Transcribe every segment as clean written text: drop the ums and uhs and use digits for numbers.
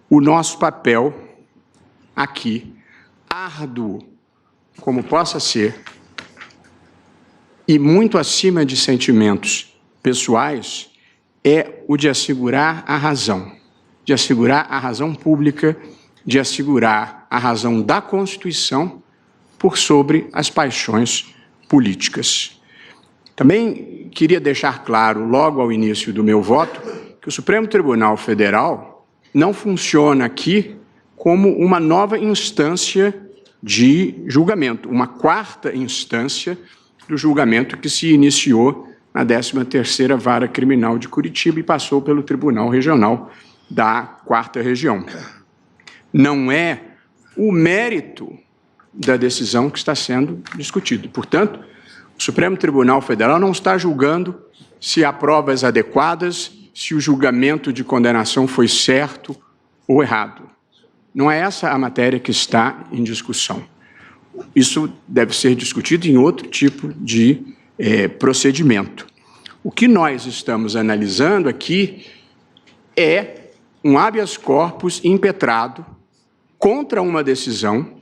o nosso papel aqui, árduo como possa ser, e muito acima de sentimentos pessoais, é o de assegurar a razão pública, de assegurar a razão da Constituição por sobre as paixões políticas. Também queria deixar claro, logo ao início do meu voto, que o Supremo Tribunal Federal não funciona aqui como uma nova instância de julgamento, uma quarta instância do julgamento que se iniciou na 13ª Vara Criminal de Curitiba e passou pelo Tribunal Regional da 4ª Região. Não é o mérito da decisão que está sendo discutido. Portanto, o Supremo Tribunal Federal não está julgando se há provas adequadas, se o julgamento de condenação foi certo ou errado. Não é essa a matéria que está em discussão. Isso deve ser discutido em outro tipo de procedimento. O que nós estamos analisando aqui é um habeas corpus impetrado contra uma decisão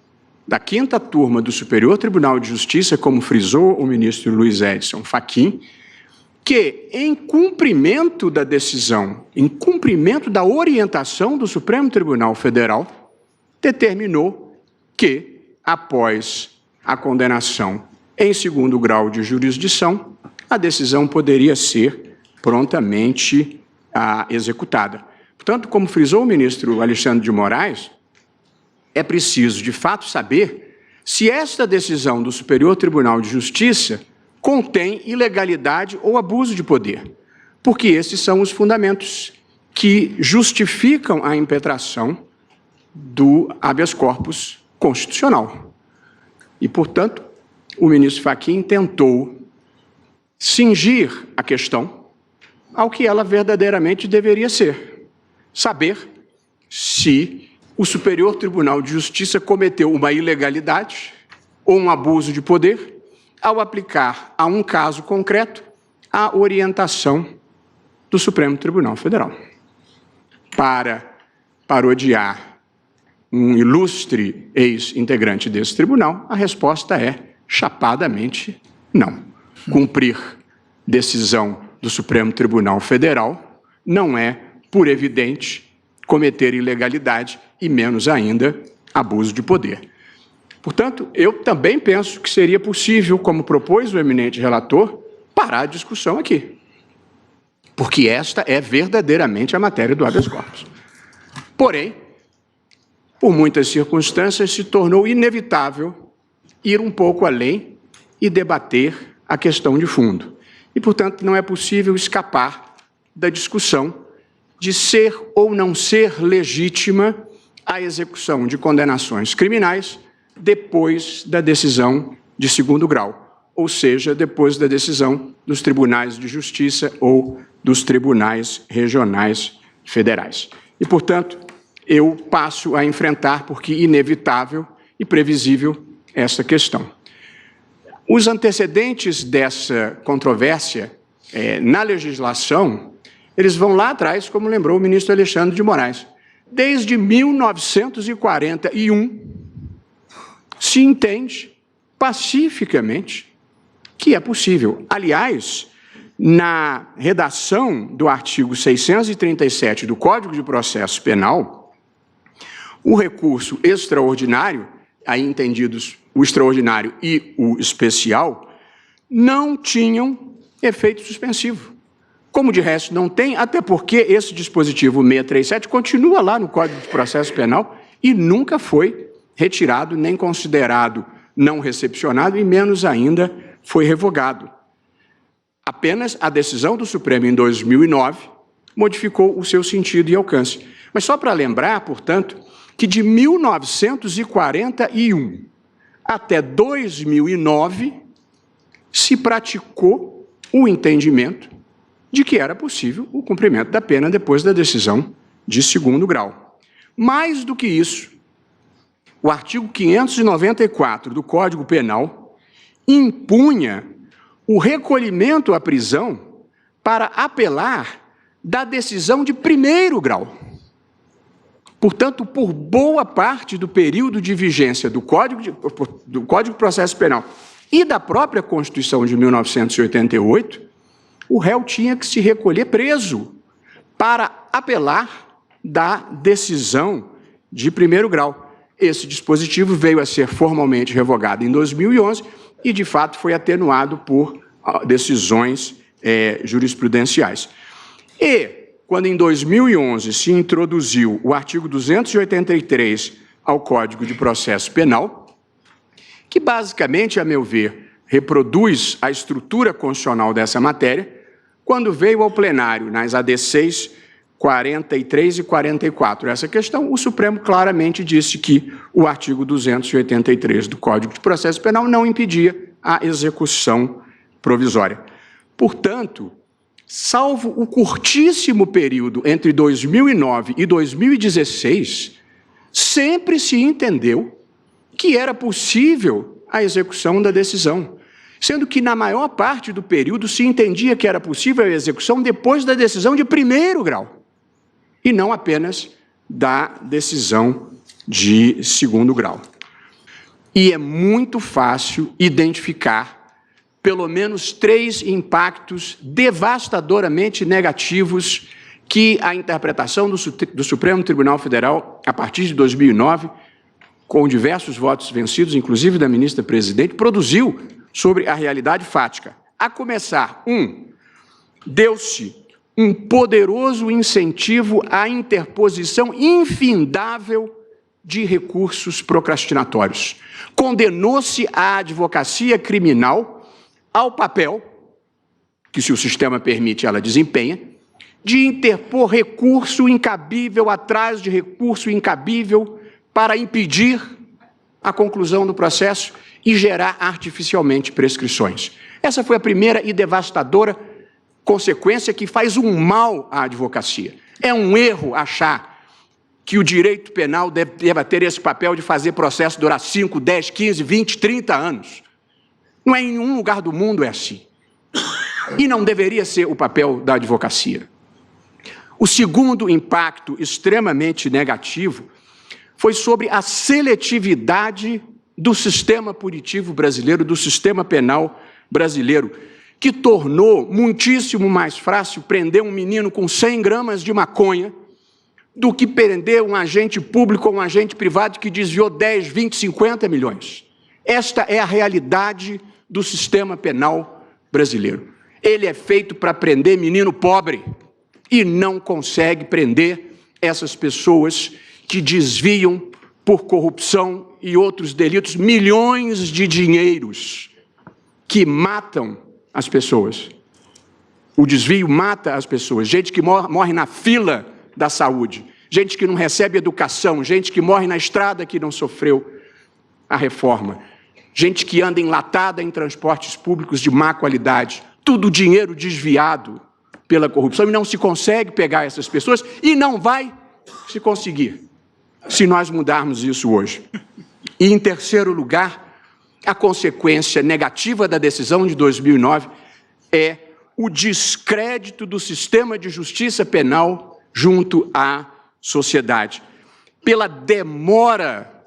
da 5ª Turma do Superior Tribunal de Justiça, como frisou o ministro Luiz Edson Fachin, que, em cumprimento da decisão, em cumprimento da orientação do Supremo Tribunal Federal, determinou que, após a condenação em 2º grau de jurisdição, a decisão poderia ser prontamente executada. Portanto, como frisou o ministro Alexandre de Moraes, é preciso, de fato, saber se esta decisão do Superior Tribunal de Justiça contém ilegalidade ou abuso de poder, porque esses são os fundamentos que justificam a impetração do habeas corpus constitucional. E, portanto, o ministro Fachin tentou cingir a questão ao que ela verdadeiramente deveria ser: saber se o Superior Tribunal de Justiça cometeu uma ilegalidade ou um abuso de poder ao aplicar a um caso concreto a orientação do Supremo Tribunal Federal. Para parodiar um ilustre ex-integrante desse tribunal, a resposta é chapadamente não. Cumprir decisão do Supremo Tribunal Federal não é, por evidente, cometer ilegalidade e, menos ainda, abuso de poder. Portanto, eu também penso que seria possível, como propôs o eminente relator, parar a discussão aqui, porque esta é verdadeiramente a matéria do habeas corpus. Porém, por muitas circunstâncias, se tornou inevitável ir um pouco além e debater a questão de fundo. E, portanto, não é possível escapar da discussão de ser ou não ser legítima a execução de condenações criminais depois da decisão de 2º grau, ou seja, depois da decisão dos tribunais de justiça ou dos tribunais regionais federais. E, portanto, eu passo a enfrentar, porque inevitável e previsível, essa questão. Os antecedentes dessa controvérsia na legislação, eles vão lá atrás, como lembrou o ministro Alexandre de Moraes. Desde 1941, se entende pacificamente que é possível. Aliás, na redação do artigo 637 do Código de Processo Penal, o recurso extraordinário, aí entendidos o extraordinário e o especial, não tinham efeito suspensivo. Como, de resto, não tem, até porque esse dispositivo 637 continua lá no Código de Processo Penal e nunca foi retirado, nem considerado não recepcionado e, menos ainda, foi revogado. Apenas a decisão do Supremo, em 2009, modificou o seu sentido e alcance. Mas só para lembrar, portanto, que de 1941 até 2009 se praticou o entendimento de que era possível o cumprimento da pena depois da decisão de 2º grau. Mais do que isso, o artigo 594 do Código Penal impunha o recolhimento à prisão para apelar da decisão de 1º grau. Portanto, por boa parte do período de vigência do Código de Processo Penal e da própria Constituição de 1988, o réu tinha que se recolher preso para apelar da decisão de primeiro grau. Esse dispositivo veio a ser formalmente revogado em 2011 e, de fato, foi atenuado por decisões jurisprudenciais. E, quando em 2011 se introduziu o artigo 283 ao Código de Processo Penal, que basicamente, a meu ver, reproduz a estrutura constitucional dessa matéria, quando veio ao plenário, nas AD6, 43 e 44, essa questão, o Supremo claramente disse que o artigo 283 do Código de Processo Penal não impedia a execução provisória. Portanto, salvo o curtíssimo período entre 2009 e 2016, sempre se entendeu que era possível a execução da decisão, sendo que, na maior parte do período, se entendia que era possível a execução depois da decisão de primeiro grau, e não apenas da decisão de segundo grau. E é muito fácil identificar pelo menos 3 impactos devastadoramente negativos que a interpretação do Supremo Tribunal Federal, a partir de 2009, com diversos votos vencidos, inclusive da ministra-presidente, produziu sobre a realidade fática. A começar, deu-se um poderoso incentivo à interposição infindável de recursos procrastinatórios. Condenou-se a advocacia criminal ao papel, que se o sistema permite ela desempenha, de interpor recurso incabível atrás de recurso incabível para impedir a conclusão do processo e gerar artificialmente prescrições. Essa foi a primeira e devastadora consequência que faz um mal à advocacia. É um erro achar que o direito penal deva ter esse papel de fazer processo durar 5, 10, 15, 20, 30 anos. Não é em nenhum lugar do mundo é assim. E não deveria ser o papel da advocacia. O segundo impacto extremamente negativo foi sobre a seletividade do sistema punitivo brasileiro, do sistema penal brasileiro, que tornou muitíssimo mais fácil prender um menino com 100 gramas de maconha do que prender um agente público ou um agente privado que desviou 10, 20, 50 milhões. Esta é a realidade do sistema penal brasileiro. Ele é feito para prender menino pobre e não consegue prender essas pessoas que desviam por corrupção e outros delitos milhões de dinheiros que matam as pessoas. O desvio mata as pessoas. Gente que morre na fila da saúde, gente que não recebe educação, gente que morre na estrada que não sofreu a reforma, gente que anda enlatada em transportes públicos de má qualidade, tudo dinheiro desviado pela corrupção, e não se consegue pegar essas pessoas e não vai se conseguir se nós mudarmos isso hoje. E, em terceiro lugar, a consequência negativa da decisão de 2009 é o descrédito do sistema de justiça penal junto à sociedade. Pela demora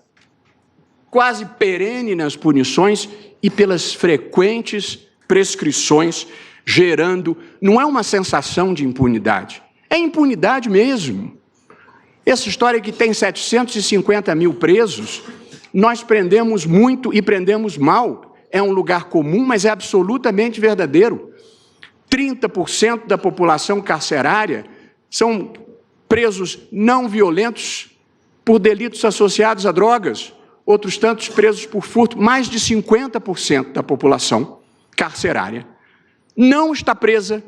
quase perene nas punições e pelas frequentes prescrições, gerando, não é uma sensação de impunidade, é impunidade mesmo. Essa história que tem 750 mil presos, nós prendemos muito e prendemos mal. É um lugar comum, mas é absolutamente verdadeiro. 30% da população carcerária são presos não violentos por delitos associados a drogas, outros tantos presos por furto. Mais de 50% da população carcerária não está presa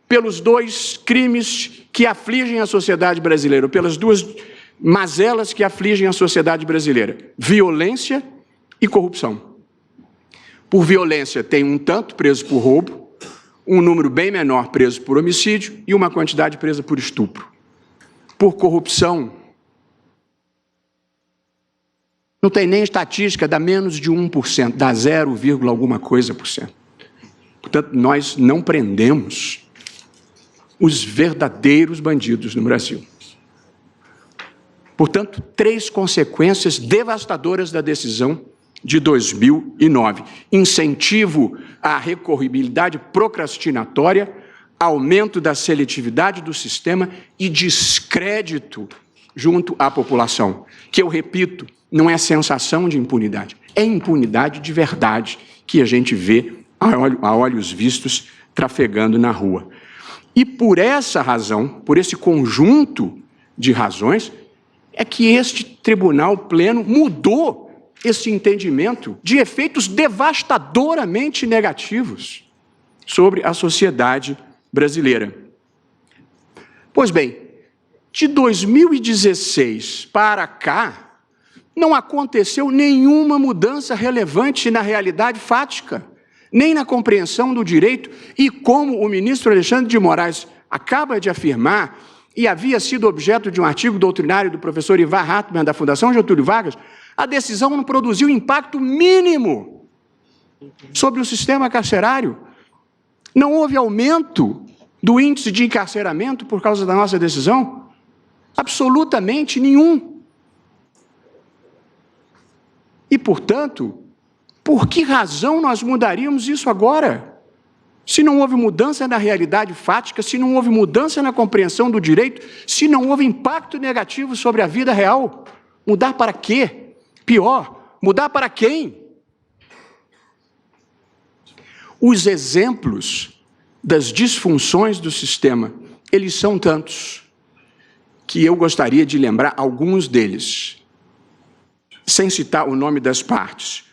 pelos 2 crimes que afligem a sociedade brasileira, pelas 2 mazelas que afligem a sociedade brasileira: violência e corrupção. Por violência tem um tanto preso por roubo, um número bem menor preso por homicídio e uma quantidade presa por estupro. Por corrupção, não tem nem estatística, dá menos de 1%, dá 0, alguma coisa por cento. Portanto, nós não prendemos os verdadeiros bandidos no Brasil. Portanto, 3 consequências devastadoras da decisão de 2009. Incentivo à recorribilidade procrastinatória, aumento da seletividade do sistema e descrédito junto à população, que, eu repito, não é sensação de impunidade, é impunidade de verdade que a gente vê a olhos vistos trafegando na rua. E por essa razão, por esse conjunto de razões, é que este Tribunal Pleno mudou esse entendimento de efeitos devastadoramente negativos sobre a sociedade brasileira. Pois bem, de 2016 para cá, não aconteceu nenhuma mudança relevante na realidade fática, nem na compreensão do direito, e como o ministro Alexandre de Moraes acaba de afirmar, e havia sido objeto de um artigo doutrinário do professor Ivar Hartmann, da Fundação Getúlio Vargas, a decisão não produziu impacto mínimo sobre o sistema carcerário. Não houve aumento do índice de encarceramento por causa da nossa decisão? Absolutamente nenhum. E, portanto, por que razão nós mudaríamos isso agora? Se não houve mudança na realidade fática, se não houve mudança na compreensão do direito, se não houve impacto negativo sobre a vida real, mudar para quê? Pior, mudar para quem? Os exemplos das disfunções do sistema, eles são tantos, que eu gostaria de lembrar alguns deles, sem citar o nome das partes.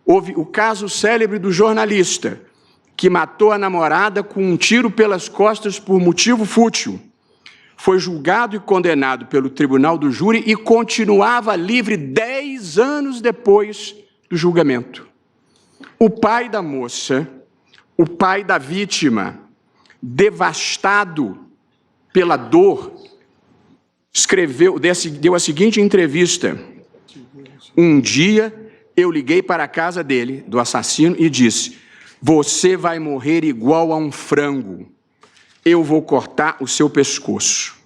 Houve o caso célebre do jornalista, que matou a namorada com um tiro pelas costas por motivo fútil. Foi julgado e condenado pelo tribunal do júri e continuava livre 10 anos depois do julgamento. O pai da moça, o pai da vítima, devastado pela dor, deu a seguinte entrevista: um dia eu liguei para a casa dele, do assassino, e disse: você vai morrer igual a um frango. Eu vou cortar o seu pescoço.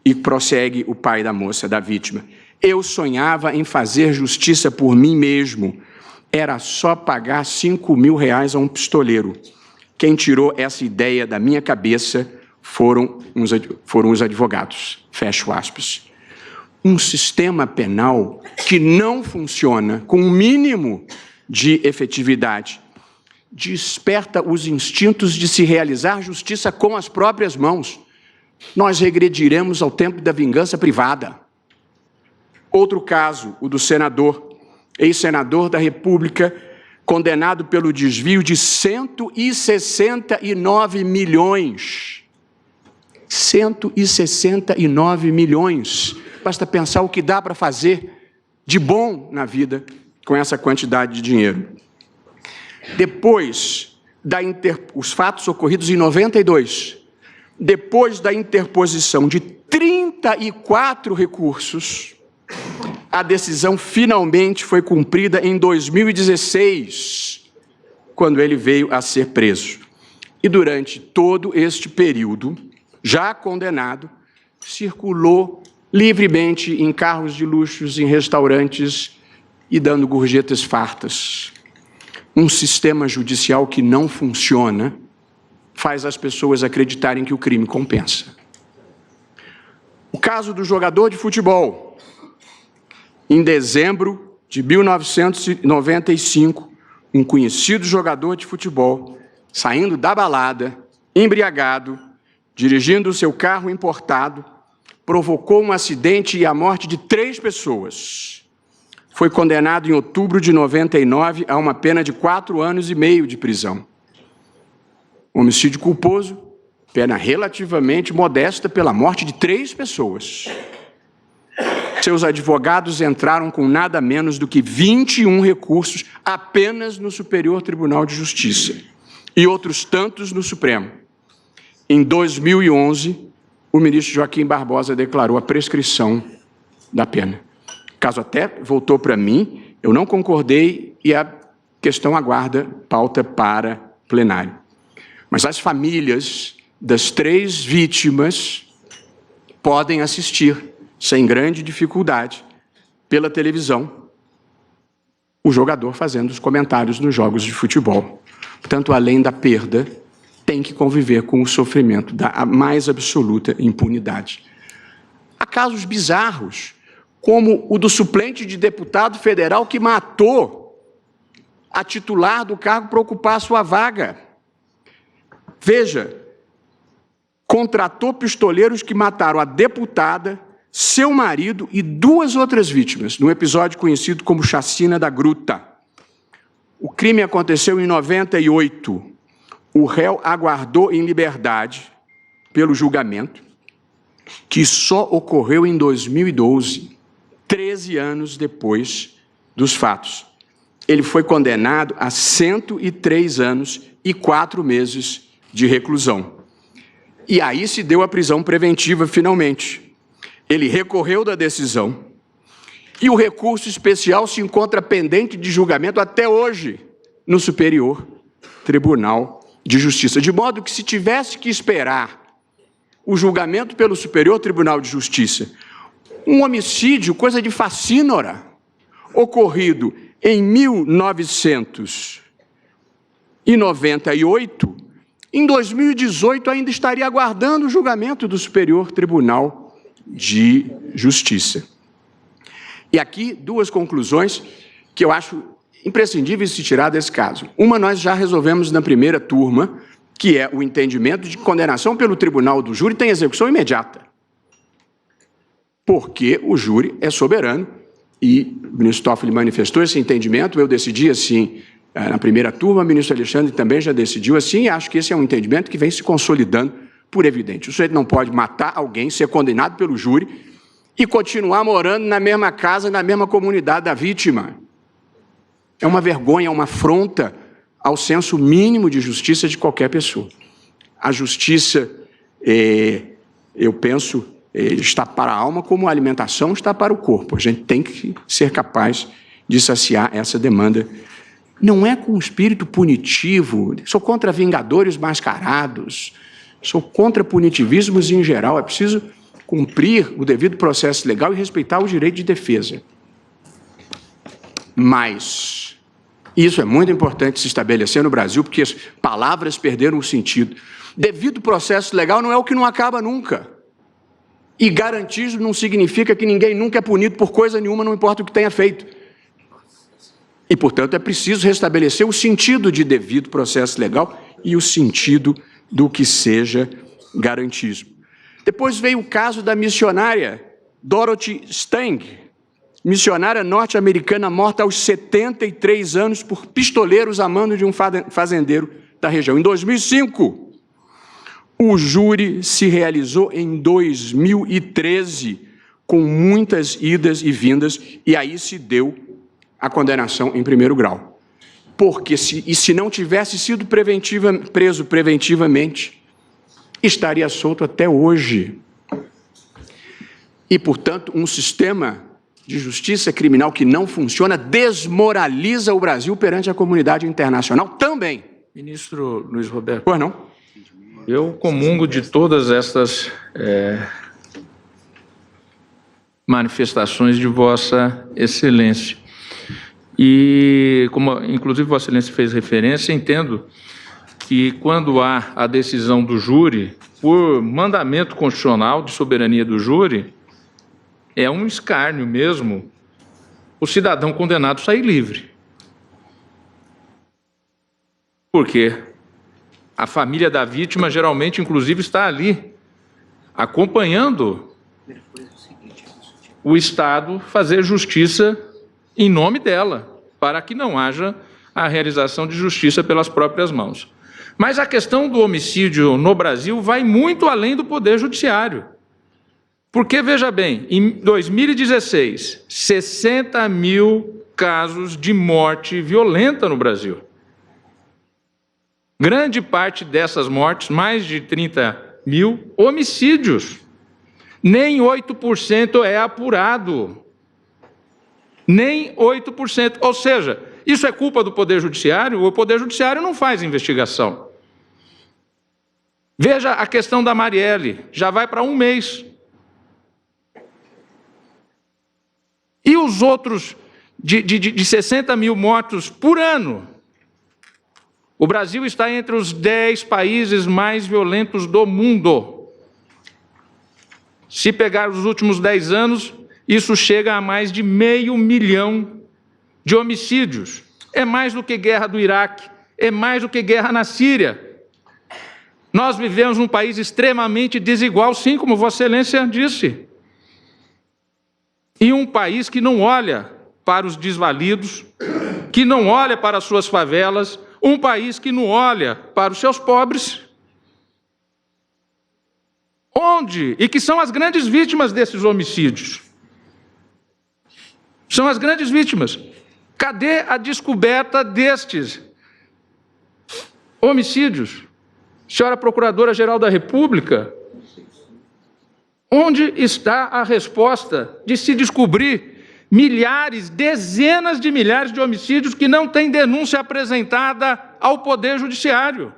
E prossegue o pai da moça, da vítima: eu sonhava em fazer justiça por mim mesmo. Era só pagar R$5.000 a um pistoleiro. Quem tirou essa ideia da minha cabeça foram os advogados. Fecho aspas. Um sistema penal que não funciona com o mínimo de efetividade desperta os instintos de se realizar justiça com as próprias mãos. Nós regrediremos ao tempo da vingança privada. Outro caso, o do senador, ex-senador da República, condenado pelo desvio de 169 milhões. 169 milhões. Basta pensar o que dá para fazer de bom na vida com essa quantidade de dinheiro. Depois os fatos ocorridos em 92, depois da interposição de 34 recursos, a decisão finalmente foi cumprida em 2016, quando ele veio a ser preso. E durante todo este período, já condenado, circulou livremente em carros de luxos, em restaurantes e dando gorjetas fartas. Um sistema judicial que não funciona faz as pessoas acreditarem que o crime compensa. O caso do jogador de futebol. Em dezembro de 1995, um conhecido jogador de futebol, saindo da balada, embriagado, dirigindo o seu carro importado, provocou um acidente e a morte de 3 pessoas. Foi condenado em outubro de 99 a uma pena de 4 anos e meio de prisão. Homicídio culposo, pena relativamente modesta pela morte de 3 pessoas. Seus advogados entraram com nada menos do que 21 recursos apenas no Superior Tribunal de Justiça e outros tantos no Supremo. Em 2011, o ministro Joaquim Barbosa declarou a prescrição da pena. O caso até voltou para mim, eu não concordei e a questão aguarda pauta para plenário. Mas as famílias das 3 vítimas podem assistir, sem grande dificuldade, pela televisão, o jogador fazendo os comentários nos jogos de futebol. Portanto, além da perda, tem que conviver com o sofrimento da mais absoluta impunidade. Há casos bizarros, como o do suplente de deputado federal que matou a titular do cargo para ocupar a sua vaga. Veja, contratou pistoleiros que mataram a deputada, seu marido e 2 outras vítimas, num episódio conhecido como Chacina da Gruta. O crime aconteceu em 98. O réu aguardou em liberdade pelo julgamento, que só ocorreu em 2012, 13 anos depois dos fatos. Ele foi condenado a 103 anos e 4 meses de reclusão. E aí se deu a prisão preventiva, finalmente. Ele recorreu da decisão e o recurso especial se encontra pendente de julgamento até hoje no Superior Tribunal de Justiça. De modo que, se tivesse que esperar o julgamento pelo Superior Tribunal de Justiça, um homicídio, coisa de facínora, ocorrido em 1998, em 2018 ainda estaria aguardando o julgamento do Superior Tribunal de Justiça. E aqui 2 conclusões que eu acho imprescindíveis se tirar desse caso. Uma nós já resolvemos na primeira turma, que é o entendimento de que condenação pelo tribunal do júri tem execução imediata. Porque o júri é soberano e o ministro Toffoli manifestou esse entendimento, eu decidi assim na primeira turma, o ministro Alexandre também já decidiu assim, e acho que esse é um entendimento que vem se consolidando por evidente. O sujeito não pode matar alguém, ser condenado pelo júri e continuar morando na mesma casa, na mesma comunidade da vítima. É uma vergonha, é uma afronta ao senso mínimo de justiça de qualquer pessoa. A justiça, eu penso, está para a alma como a alimentação está para o corpo. A gente tem que ser capaz de saciar essa demanda. Não é com espírito punitivo, sou contra vingadores mascarados, sou contra punitivismos em geral, é preciso cumprir o devido processo legal e respeitar o direito de defesa. Mas isso é muito importante se estabelecer no Brasil, porque as palavras perderam o sentido. Devido processo legal não é o que não acaba nunca. E garantismo não significa que ninguém nunca é punido por coisa nenhuma, não importa o que tenha feito. E, portanto, é preciso restabelecer o sentido de devido processo legal e o sentido do que seja garantismo. Depois veio o caso da missionária Dorothy Stang, missionária norte-americana morta aos 73 anos por pistoleiros a mando de um fazendeiro da região. Em 2005, o júri se realizou em 2013, com muitas idas e vindas, e aí se deu a condenação em primeiro grau. Porque se não tivesse sido preso preventivamente, estaria solto até hoje. E, portanto, um sistema de justiça criminal que não funciona desmoraliza o Brasil perante a comunidade internacional também. Ministro Luiz Roberto. Pois não? Eu comungo de todas essas manifestações de Vossa Excelência. E, como inclusive Vossa Excelência fez referência, entendo que quando há a decisão do júri, por mandamento constitucional de soberania do júri, é um escárnio mesmo o cidadão condenado sair livre. Porque a família da vítima geralmente, inclusive, está ali acompanhando o Estado fazer justiça em nome dela, para que não haja a realização de justiça pelas próprias mãos. Mas a questão do homicídio no Brasil vai muito além do Poder Judiciário. Porque, veja bem, em 2016, 60 mil casos de morte violenta no Brasil. Grande parte dessas mortes, mais de 30 mil, homicídios. Nem 8% é apurado. Nem 8%. Ou seja, isso é culpa do Poder Judiciário? O Poder Judiciário não faz investigação. Veja a questão da Marielle, já vai para 1 mês. os outros de 60 mil mortos por ano? O Brasil está entre os 10 países mais violentos do mundo. Se pegar os últimos 10 anos, isso chega a mais de 500 mil de homicídios. É mais do que guerra do Iraque, é mais do que guerra na Síria. Nós vivemos num país extremamente desigual, sim, como Vossa Excelência disse. E um país que não olha para os desvalidos, que não olha para as suas favelas, um país que não olha para os seus pobres. Onde? E que são as grandes vítimas desses homicídios. São as grandes vítimas. Cadê a descoberta destes homicídios? Senhora Procuradora-Geral da República, onde está a resposta de se descobrir milhares, dezenas de milhares de homicídios que não têm denúncia apresentada ao Poder Judiciário?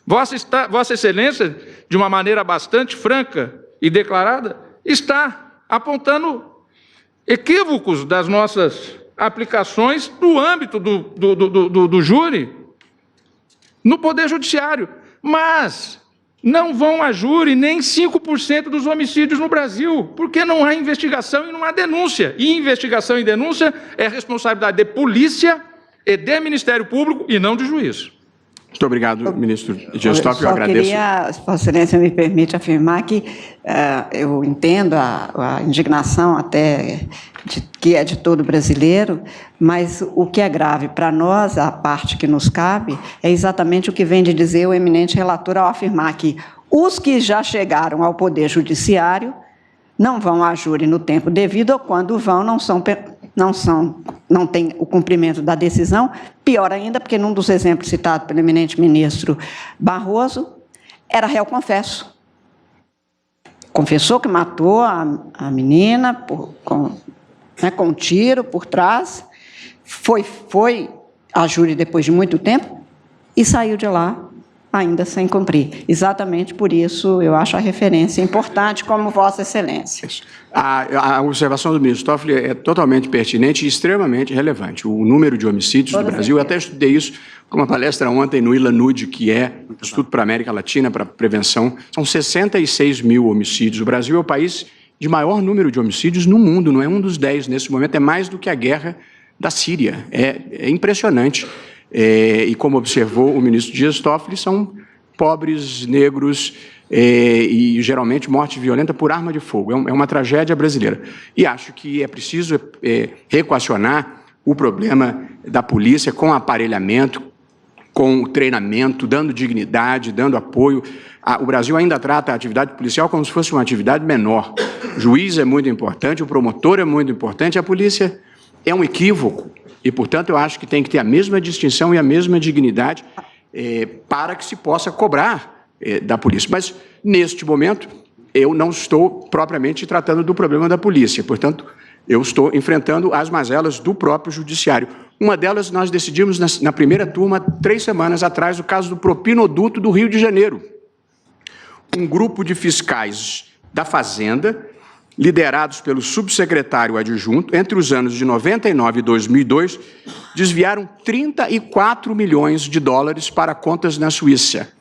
Vossa Excelência, de uma maneira bastante franca e declarada, está apontando equívocos das nossas aplicações no âmbito do júri, no Poder Judiciário, mas não vão a júri nem 5% dos homicídios no Brasil, porque não há investigação e não há denúncia. E investigação e denúncia é responsabilidade de polícia e de Ministério Público e não de juiz. Muito obrigado, ministro Dias Toffoli. Eu agradeço. Vossa Excelência me permite afirmar que eu entendo a indignação até que é de todo brasileiro, mas o que é grave para nós, a parte que nos cabe, é exatamente o que vem de dizer o eminente relator ao afirmar que os que já chegaram ao Poder Judiciário não vão a júri no tempo devido, ou quando vão, não tem o cumprimento da decisão. Pior ainda, porque num dos exemplos citados pelo eminente ministro Barroso, era réu confesso. Confessou que matou a menina com um tiro por trás, foi a júri depois de muito tempo e saiu de lá ainda sem cumprir. Exatamente por isso eu acho a referência importante, como Vossa Excelência. A observação do ministro Toffoli é totalmente pertinente e extremamente relevante. O número de homicídios no Brasil, eu até estudei isso com uma palestra ontem no ILANUD, que é Instituto para a América Latina para Prevenção, são 66 mil homicídios. O Brasil é o país de maior número de homicídios no mundo, não é um dos 10 nesse momento, é mais do que a guerra da Síria. É impressionante. E como observou o ministro Dias Toffoli, são pobres, negros e geralmente morte violenta por arma de fogo. É uma tragédia brasileira. E acho que é preciso reequacionar o problema da polícia com aparelhamento, com treinamento, dando dignidade, dando apoio. O Brasil ainda trata a atividade policial como se fosse uma atividade menor. O juiz é muito importante, o promotor é muito importante, a polícia é um equívoco. E, portanto, eu acho que tem que ter a mesma distinção e a mesma dignidade para que se possa cobrar da polícia. Mas, neste momento, eu não estou propriamente tratando do problema da polícia. Portanto, eu estou enfrentando as mazelas do próprio judiciário. Uma delas nós decidimos na primeira turma, 3 semanas atrás, o caso do propinoduto do Rio de Janeiro. Um grupo de fiscais da Fazenda, liderados pelo subsecretário adjunto, entre os anos de 99 e 2002, desviaram 34 milhões de dólares para contas na Suíça.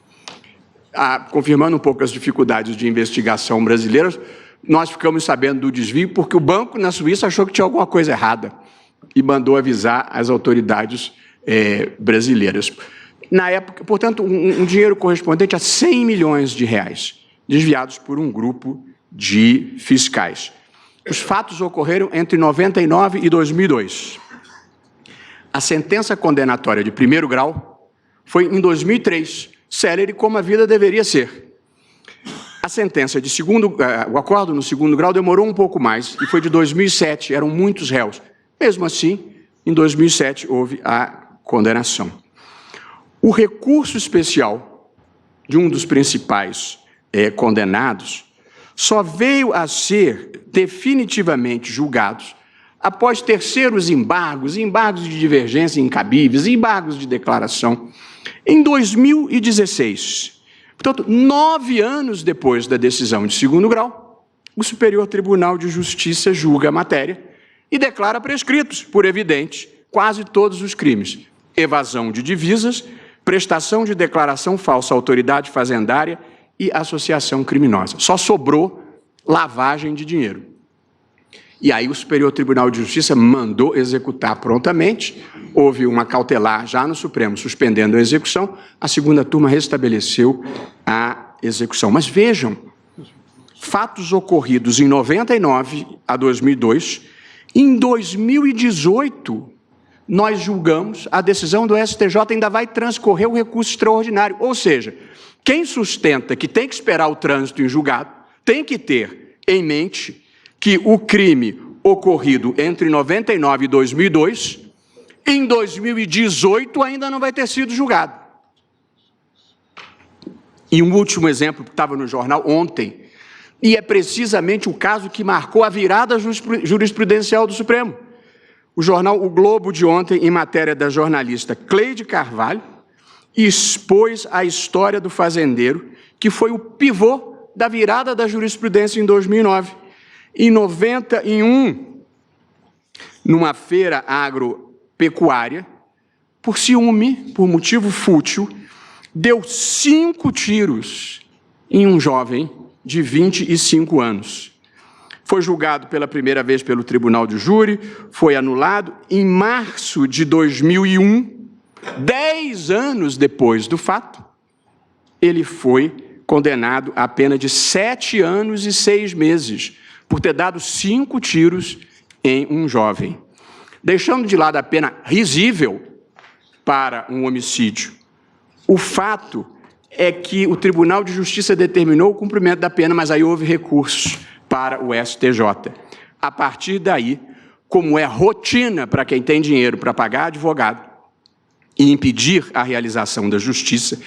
Confirmando um pouco as dificuldades de investigação brasileiras, nós ficamos sabendo do desvio porque o banco na Suíça achou que tinha alguma coisa errada e mandou avisar as autoridades brasileiras. Na época, portanto, um dinheiro correspondente a 100 milhões de reais, desviados por um grupo de fiscais. Os fatos ocorreram entre 99 e 2002. A sentença condenatória de primeiro grau foi em 2003, célere como a vida deveria ser. A sentença de o acordo no segundo grau demorou um pouco mais e foi de 2007, eram muitos réus. Mesmo assim, em 2007 houve a condenação. O recurso especial de um dos principais condenados só veio a ser definitivamente julgado após terceiros embargos de divergência incabíveis, embargos de declaração, em 2016. Portanto, 9 anos depois da decisão de segundo grau, o Superior Tribunal de Justiça julga a matéria e declara prescritos, por evidente, quase todos os crimes: evasão de divisas, prestação de declaração falsa à autoridade fazendária e associação criminosa. Só sobrou lavagem de dinheiro. E aí o Superior Tribunal de Justiça mandou executar prontamente, houve uma cautelar já no Supremo suspendendo a execução, a segunda turma restabeleceu a execução. Mas vejam, fatos ocorridos em 99 a 2002, em 2018, nós julgamos, a decisão do STJ ainda vai transcorrer o recurso extraordinário. Ou seja, quem sustenta que tem que esperar o trânsito em julgado, tem que ter em mente que o crime ocorrido entre 99 e 2002, em 2018 ainda não vai ter sido julgado. E um último exemplo que estava no jornal ontem, e é precisamente o caso que marcou a virada jurisprudencial do Supremo. O jornal O Globo de ontem, em matéria da jornalista Cleide Carvalho, expôs a história do fazendeiro, que foi o pivô da virada da jurisprudência em 2009. Em 91, numa feira agropecuária, por ciúme, por motivo fútil, deu 5 tiros em um jovem de 25 anos. Foi julgado pela primeira vez pelo Tribunal de Júri, foi anulado. Em março de 2001, 10 anos depois do fato, ele foi condenado à pena de 7 anos e 6 meses, por ter dado 5 tiros em um jovem. Deixando de lado a pena risível para um homicídio, o fato é que o Tribunal de Justiça determinou o cumprimento da pena, mas aí houve recursos para o STJ. A partir daí, como é rotina para quem tem dinheiro para pagar advogado e impedir a realização da justiça,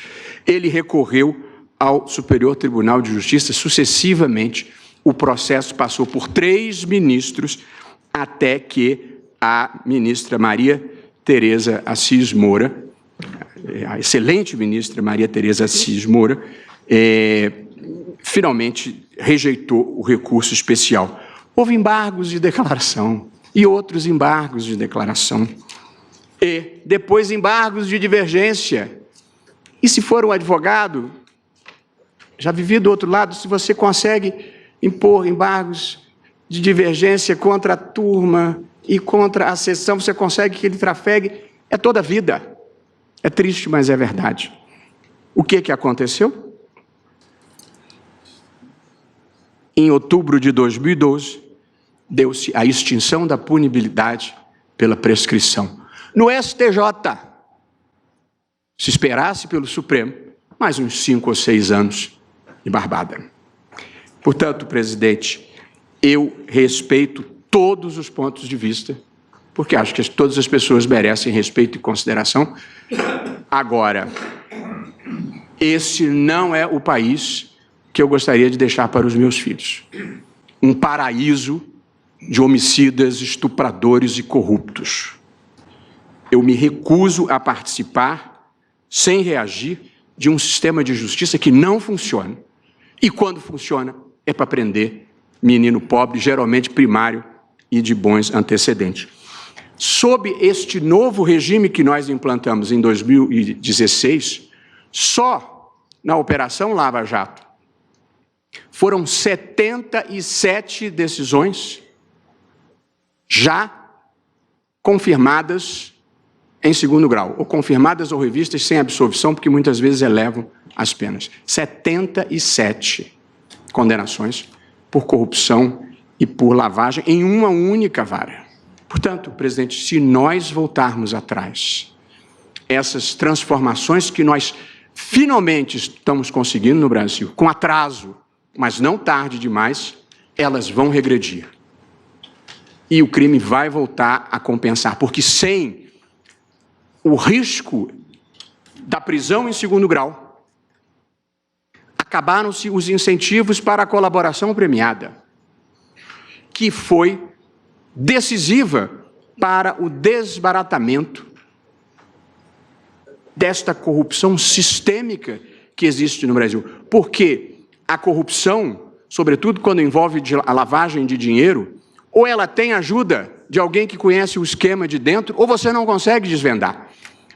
ele recorreu ao Superior Tribunal de Justiça sucessivamente. O processo passou por 3 ministros até que a ministra Maria Tereza Assis Moura, a excelente ministra Maria Tereza Assis Moura, finalmente rejeitou o recurso especial. Houve embargos de declaração e outros embargos de declaração. E depois embargos de divergência. E se for um advogado, já vivi do outro lado, se você consegue impor embargos de divergência contra a turma e contra a sessão, você consegue que ele trafegue, é toda a vida. É triste, mas é verdade. O que aconteceu? Em outubro de 2012, deu-se a extinção da punibilidade pela prescrição. No STJ, se esperasse pelo Supremo, mais uns 5 ou 6 anos de barbada. Portanto, presidente, eu respeito todos os pontos de vista, porque acho que todas as pessoas merecem respeito e consideração. Agora, esse não é o país que eu gostaria de deixar para os meus filhos. Um paraíso de homicidas, estupradores e corruptos. Eu me recuso a participar, sem reagir, de um sistema de justiça que não funciona. E quando funciona, é para prender menino pobre, geralmente primário e de bons antecedentes. Sob este novo regime que nós implantamos em 2016, só na Operação Lava Jato, foram 77 decisões já confirmadas em segundo grau, ou confirmadas ou revistas sem absolvição, porque muitas vezes elevam as penas. 77 condenações por corrupção e por lavagem em uma única vara. Portanto, presidente, se nós voltarmos atrás, essas transformações que nós finalmente estamos conseguindo no Brasil, com atraso, mas não tarde demais, elas vão regredir. E o crime vai voltar a compensar, porque sem o risco da prisão em segundo grau, acabaram-se os incentivos para a colaboração premiada, que foi decisiva para o desbaratamento desta corrupção sistêmica que existe no Brasil. Porque a corrupção, sobretudo quando envolve a lavagem de dinheiro, ou ela tem ajuda de alguém que conhece o esquema de dentro, ou você não consegue desvendar.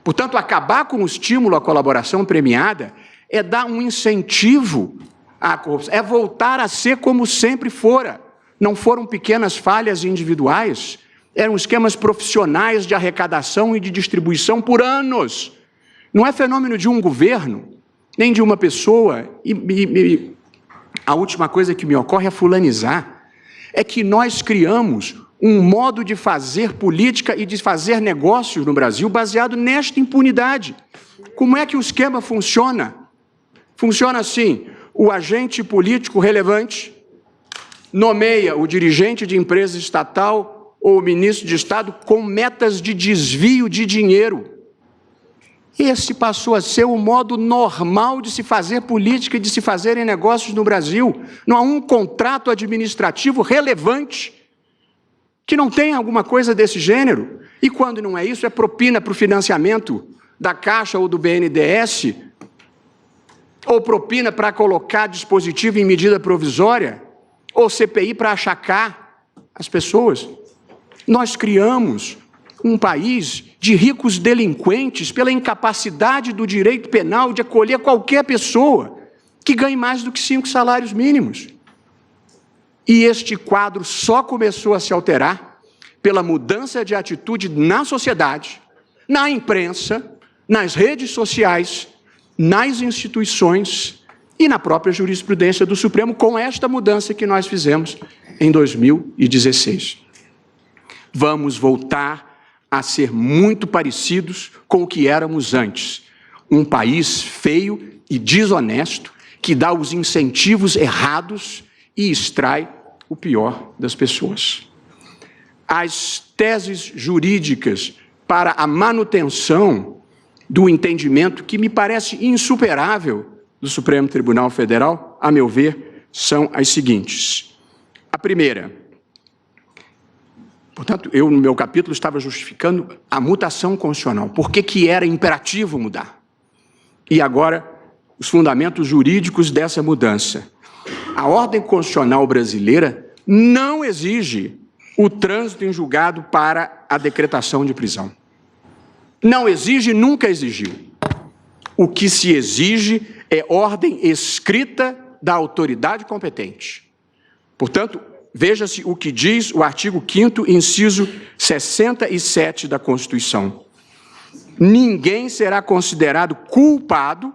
Portanto, acabar com o estímulo à colaboração premiada é dar um incentivo à corrupção, é voltar a ser como sempre fora. Não foram pequenas falhas individuais, eram esquemas profissionais de arrecadação e de distribuição por anos. Não é fenômeno de um governo, nem de uma pessoa. E a última coisa que me ocorre é fulanizar. É que nós criamos um modo de fazer política e de fazer negócios no Brasil baseado nesta impunidade. Como é que o esquema funciona? Funciona assim: o agente político relevante nomeia o dirigente de empresa estatal ou o ministro de Estado com metas de desvio de dinheiro. Esse passou a ser o modo normal de se fazer política e de se fazerem negócios no Brasil. Não há um contrato administrativo relevante que não tenha alguma coisa desse gênero. E quando não é isso, é propina para o financiamento da Caixa ou do BNDES, ou propina para colocar dispositivo em medida provisória, ou CPI para achacar as pessoas. Nós criamos um país de ricos delinquentes pela incapacidade do direito penal de acolher qualquer pessoa que ganhe mais do que 5 salários mínimos. E este quadro só começou a se alterar pela mudança de atitude na sociedade, na imprensa, nas redes sociais, nas instituições e na própria jurisprudência do Supremo, com esta mudança que nós fizemos em 2016. Vamos voltar a ser muito parecidos com o que éramos antes. Um país feio e desonesto, que dá os incentivos errados e extrai o pior das pessoas. As teses jurídicas para a manutenção do entendimento, que me parece insuperável, do Supremo Tribunal Federal, a meu ver, são as seguintes. A primeira, portanto, eu no meu capítulo estava justificando a mutação constitucional, por que era imperativo mudar. E agora, os fundamentos jurídicos dessa mudança. A ordem constitucional brasileira não exige o trânsito em julgado para a decretação de prisão. Não exige, nunca exigiu. O que se exige é ordem escrita da autoridade competente. Portanto, veja-se o que diz o artigo 5º, inciso 67 da Constituição. Ninguém será considerado culpado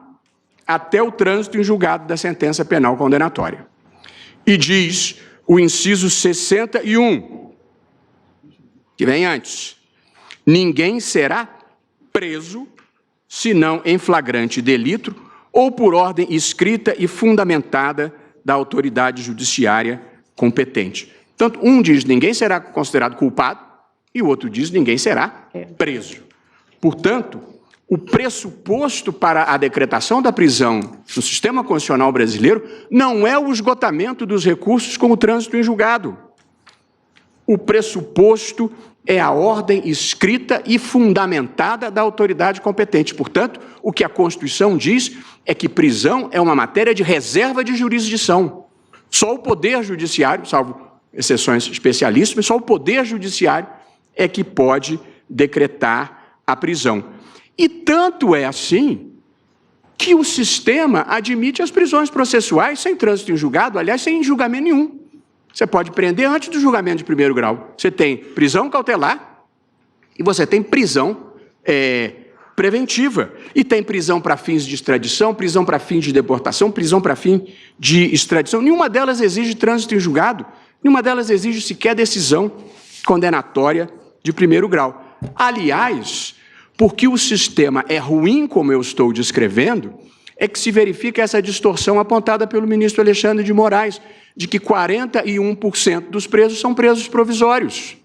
até o trânsito em julgado da sentença penal condenatória. E diz o inciso 61, que vem antes: ninguém será preso, senão em flagrante delito ou por ordem escrita e fundamentada da autoridade judiciária competente. Tanto um diz ninguém será considerado culpado e o outro diz ninguém será preso. Portanto, o pressuposto para a decretação da prisão no sistema constitucional brasileiro não é o esgotamento dos recursos com o trânsito em julgado. O pressuposto é a ordem escrita e fundamentada da autoridade competente. Portanto, o que a Constituição diz é que prisão é uma matéria de reserva de jurisdição. Só o Poder Judiciário, salvo exceções especialíssimas, só o Poder Judiciário é que pode decretar a prisão. E tanto é assim que o sistema admite as prisões processuais sem trânsito em julgado, aliás, sem julgamento nenhum. Você pode prender antes do julgamento de primeiro grau. Você tem prisão cautelar e você tem prisão preventiva. E tem prisão para fins de extradição, prisão para fins de deportação, prisão para fim de extradição. Nenhuma delas exige trânsito em julgado, nenhuma delas exige sequer decisão condenatória de primeiro grau. Aliás, porque o sistema é ruim, como eu estou descrevendo, é que se verifica essa distorção apontada pelo ministro Alexandre de Moraes, de que 41% dos presos são presos provisórios.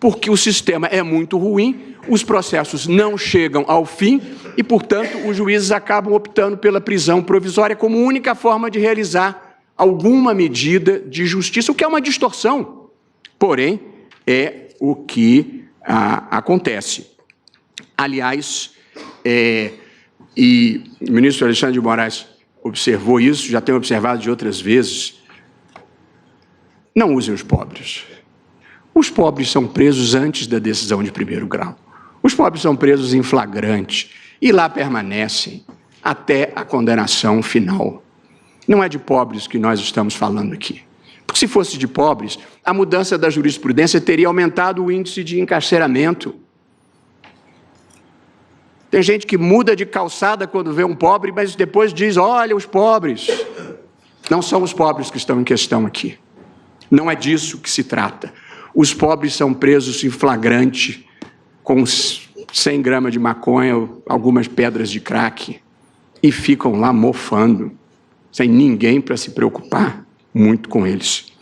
Porque o sistema é muito ruim, os processos não chegam ao fim e, portanto, os juízes acabam optando pela prisão provisória como única forma de realizar alguma medida de justiça, o que é uma distorção. Porém, é o que acontece. Aliás, e o ministro Alexandre de Moraes observou isso, já tem observado de outras vezes, não usem os pobres. Os pobres são presos antes da decisão de primeiro grau. Os pobres são presos em flagrante e lá permanecem até a condenação final. Não é de pobres que nós estamos falando aqui. Porque se fosse de pobres, a mudança da jurisprudência teria aumentado o índice de encarceramento. Tem gente que muda de calçada quando vê um pobre, mas depois diz, olha, os pobres. Não são os pobres que estão em questão aqui. Não é disso que se trata. Os pobres são presos em flagrante, com 100 gramas de maconha, algumas pedras de crack, e ficam lá mofando, sem ninguém para se preocupar muito com eles.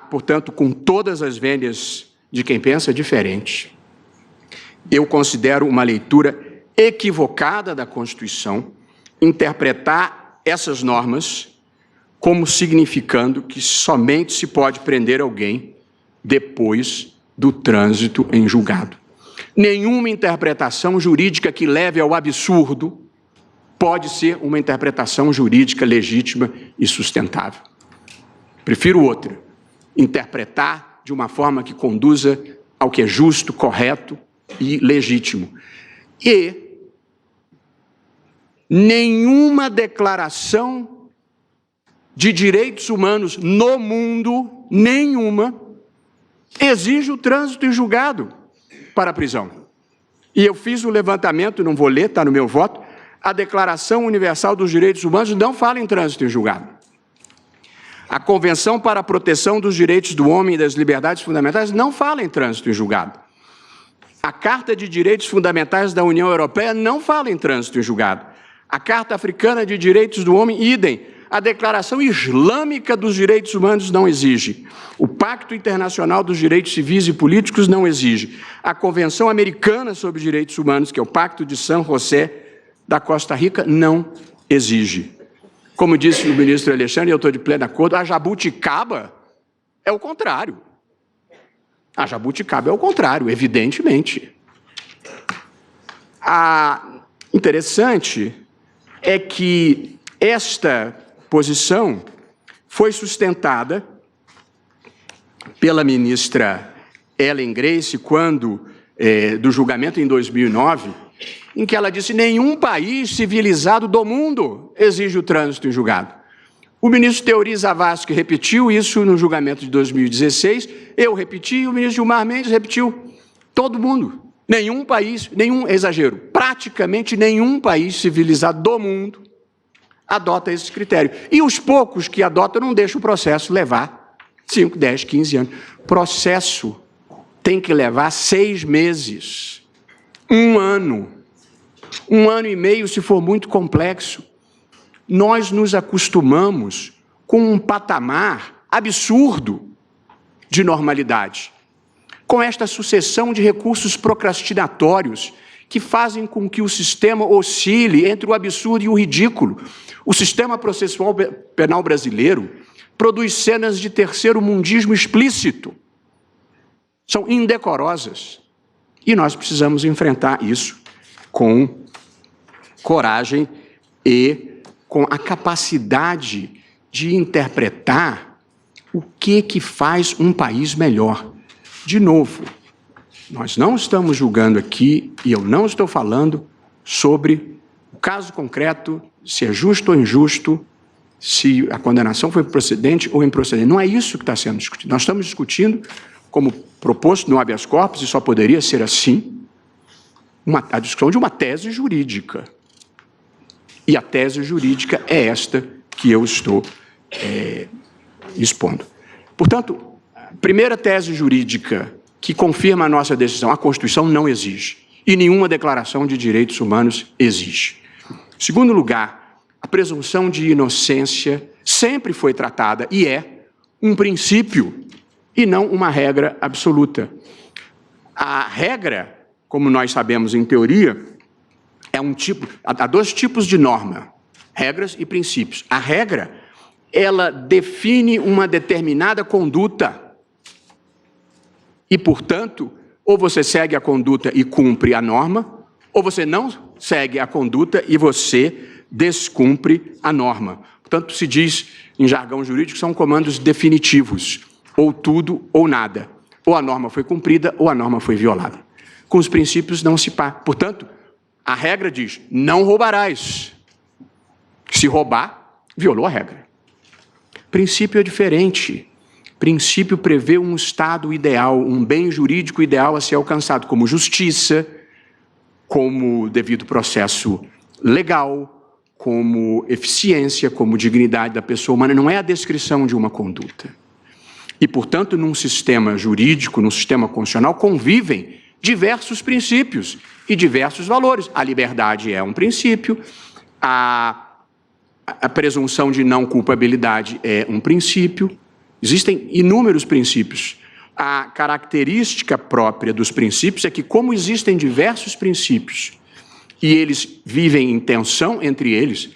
Portanto, com todas as vênias de quem pensa diferente, eu considero uma leitura equivocada da Constituição interpretar essas normas como significando que somente se pode prender alguém depois do trânsito em julgado. Nenhuma interpretação jurídica que leve ao absurdo pode ser uma interpretação jurídica legítima e sustentável. Prefiro outra, interpretar de uma forma que conduza ao que é justo, correto e legítimo. E nenhuma declaração de direitos humanos no mundo, nenhuma, exige o trânsito em julgado para a prisão. E eu fiz o levantamento, não vou ler, está no meu voto, a Declaração Universal dos Direitos Humanos não fala em trânsito em julgado. A Convenção para a Proteção dos Direitos do Homem e das Liberdades Fundamentais não fala em trânsito em julgado. A Carta de Direitos Fundamentais da União Europeia não fala em trânsito em julgado. A Carta Africana de Direitos do Homem, idem. A Declaração Islâmica dos Direitos Humanos não exige. O Pacto Internacional dos Direitos Civis e Políticos não exige. A Convenção Americana sobre Direitos Humanos, que é o Pacto de San José da Costa Rica, não exige. Como disse o ministro Alexandre, e eu estou de pleno acordo, a jabuticaba é o contrário. A jabuticaba é o contrário, evidentemente. Interessante é que esta posição foi sustentada pela ministra Ellen Grace quando, do julgamento em 2009, em que ela disse que nenhum país civilizado do mundo exige o trânsito em julgado. O ministro Teori Zavascki repetiu isso no julgamento de 2016, eu repeti, o ministro Gilmar Mendes repetiu, todo mundo. Nenhum país, nenhum exagero, praticamente nenhum país civilizado do mundo adota esse critério. E os poucos que adotam não deixam o processo levar 5, 10, 15 anos. Processo tem que levar 6 meses, 1 ano, 1 ano e meio se for muito complexo. Nós nos acostumamos com um patamar absurdo de normalidade, com esta sucessão de recursos procrastinatórios que fazem com que o sistema oscile entre o absurdo e o ridículo. O sistema processual penal brasileiro produz cenas de terceiro-mundismo explícito. São indecorosas. E nós precisamos enfrentar isso com coragem e com a capacidade de interpretar o que faz um país melhor. De novo, nós não estamos julgando aqui, e eu não estou falando sobre o caso concreto, se é justo ou injusto, se a condenação foi procedente ou improcedente. Não é isso que está sendo discutido. Nós estamos discutindo, como proposto no habeas corpus, e só poderia ser assim, a discussão de uma tese jurídica. E a tese jurídica é esta que eu estou expondo. Portanto, a primeira tese jurídica que confirma a nossa decisão, a Constituição não exige, e nenhuma declaração de direitos humanos exige. Em segundo lugar, a presunção de inocência sempre foi tratada e é um princípio e não uma regra absoluta. A regra, como nós sabemos em teoria, há 2 tipos de norma, regras e princípios. A regra, ela define uma determinada conduta e, portanto, ou você segue a conduta e cumpre a norma, ou você não segue a conduta e você descumpre a norma. Portanto, se diz, em jargão jurídico, são comandos definitivos, ou tudo ou nada. Ou a norma foi cumprida ou a norma foi violada. Com os princípios não se pá. Portanto, a regra diz, não roubarás. Se roubar, violou a regra. Princípio é diferente. Princípio prevê um estado ideal, um bem jurídico ideal a ser alcançado, como justiça, como devido processo legal, como eficiência, como dignidade da pessoa humana. Não é a descrição de uma conduta. E, portanto, num sistema jurídico, num sistema constitucional, convivem diversos princípios e diversos valores. A liberdade é um princípio, a presunção de não culpabilidade é um princípio. Existem inúmeros princípios. A característica própria dos princípios é que, como existem diversos princípios e eles vivem em tensão entre eles,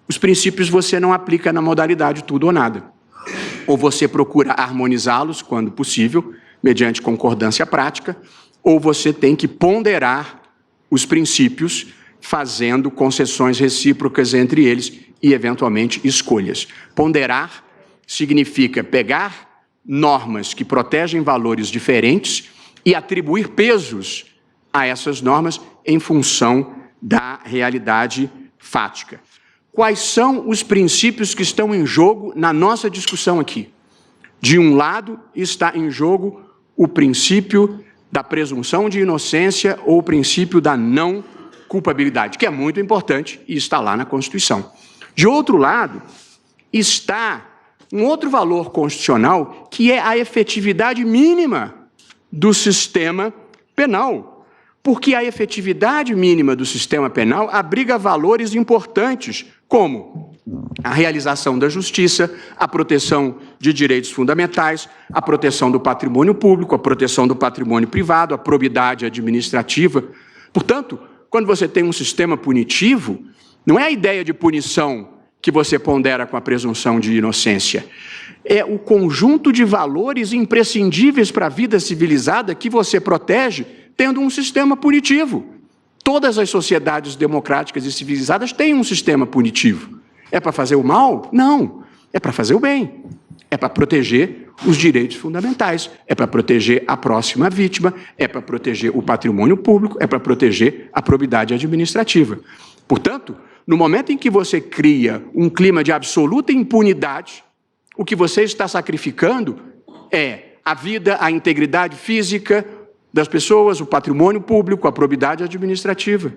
os princípios você não aplica na modalidade tudo ou nada. Ou você procura harmonizá-los, quando possível, mediante concordância prática, ou você tem que ponderar os princípios, fazendo concessões recíprocas entre eles e, eventualmente, escolhas. Ponderar significa pegar normas que protegem valores diferentes e atribuir pesos a essas normas em função da realidade fática. Quais são os princípios que estão em jogo na nossa discussão aqui? De um lado, está em jogo o princípio da presunção de inocência ou o princípio da não culpabilidade, que é muito importante e está lá na Constituição. De outro lado, está um outro valor constitucional, que é a efetividade mínima do sistema penal. Porque a efetividade mínima do sistema penal abriga valores importantes, como a realização da justiça, a proteção de direitos fundamentais, a proteção do patrimônio público, a proteção do patrimônio privado, a probidade administrativa. Portanto, quando você tem um sistema punitivo, não é a ideia de punição que você pondera com a presunção de inocência. É o conjunto de valores imprescindíveis para a vida civilizada que você protege tendo um sistema punitivo. Todas as sociedades democráticas e civilizadas têm um sistema punitivo. É para fazer o mal? Não. É para fazer o bem. É para proteger os direitos fundamentais. É para proteger a próxima vítima. É para proteger o patrimônio público. É para proteger a probidade administrativa. Portanto, no momento em que você cria um clima de absoluta impunidade, o que você está sacrificando é a vida, a integridade física das pessoas, o patrimônio público, a probidade administrativa.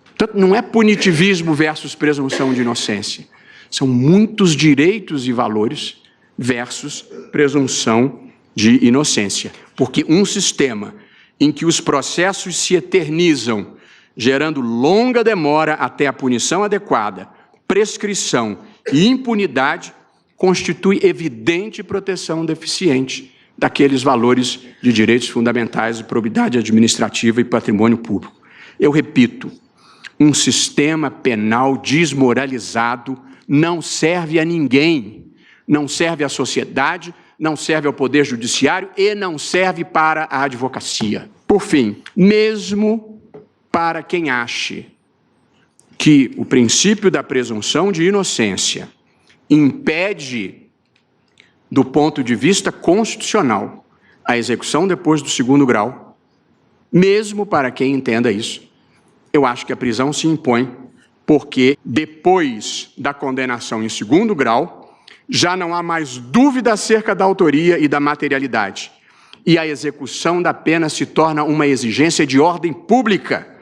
Portanto, não é punitivismo versus presunção de inocência. São muitos direitos e valores versus presunção de inocência. Porque um sistema em que os processos se eternizam, gerando longa demora até a punição adequada, prescrição e impunidade, constitui evidente proteção deficiente daqueles valores de direitos fundamentais, de probidade administrativa e patrimônio público. Eu repito, um sistema penal desmoralizado não serve a ninguém, não serve à sociedade, não serve ao Poder Judiciário e não serve para a advocacia. Por fim, mesmo para quem ache que o princípio da presunção de inocência impede, do ponto de vista constitucional, a execução depois do segundo grau, mesmo para quem entenda isso, eu acho que a prisão se impõe, porque depois da condenação em segundo grau, já não há mais dúvida acerca da autoria e da materialidade, e a execução da pena se torna uma exigência de ordem pública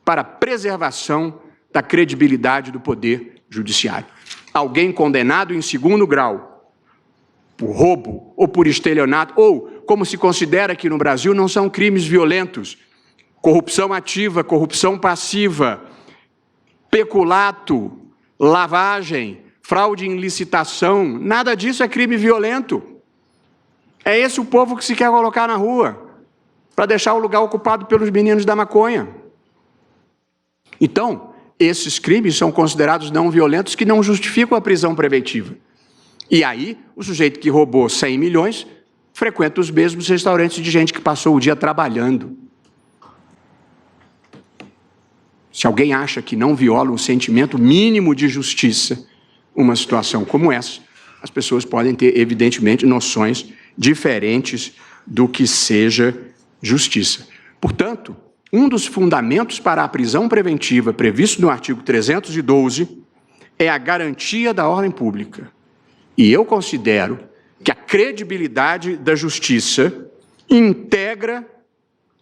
para a preservação da credibilidade do Poder Judiciário. Alguém condenado em segundo grau por roubo ou por estelionato, ou, como se considera aqui no Brasil, não são crimes violentos, corrupção ativa, corrupção passiva, peculato, lavagem, fraude em licitação, nada disso é crime violento. É esse o povo que se quer colocar na rua, para deixar o lugar ocupado pelos meninos da maconha. Então, esses crimes são considerados não violentos que não justificam a prisão preventiva. E aí, o sujeito que roubou 100 milhões frequenta os mesmos restaurantes de gente que passou o dia trabalhando. Se alguém acha que não viola um sentimento mínimo de justiça, uma situação como essa, as pessoas podem ter, evidentemente, noções diferentes do que seja justiça. Portanto, um dos fundamentos para a prisão preventiva previsto no artigo 312 é a garantia da ordem pública. E eu considero que a credibilidade da justiça integra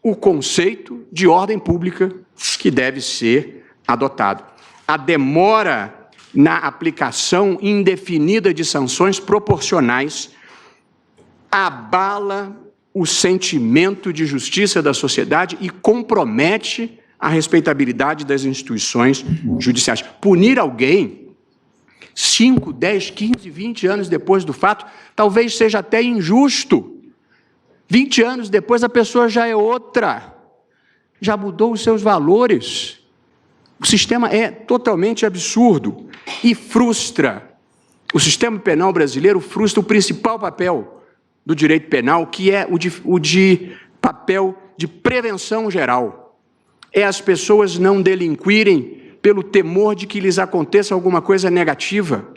o conceito de ordem pública que deve ser adotado. A demora na aplicação indefinida de sanções proporcionais abala o sentimento de justiça da sociedade e compromete a respeitabilidade das instituições judiciais. Punir alguém 5, 10, 15, 20 anos depois do fato, talvez seja até injusto. 20 anos depois a pessoa já é outra, já mudou os seus valores. O sistema é totalmente absurdo e frustra. O sistema penal brasileiro frustra o principal papel do direito penal, que é o de papel de prevenção geral. É as pessoas não delinquirem pelo temor de que lhes aconteça alguma coisa negativa.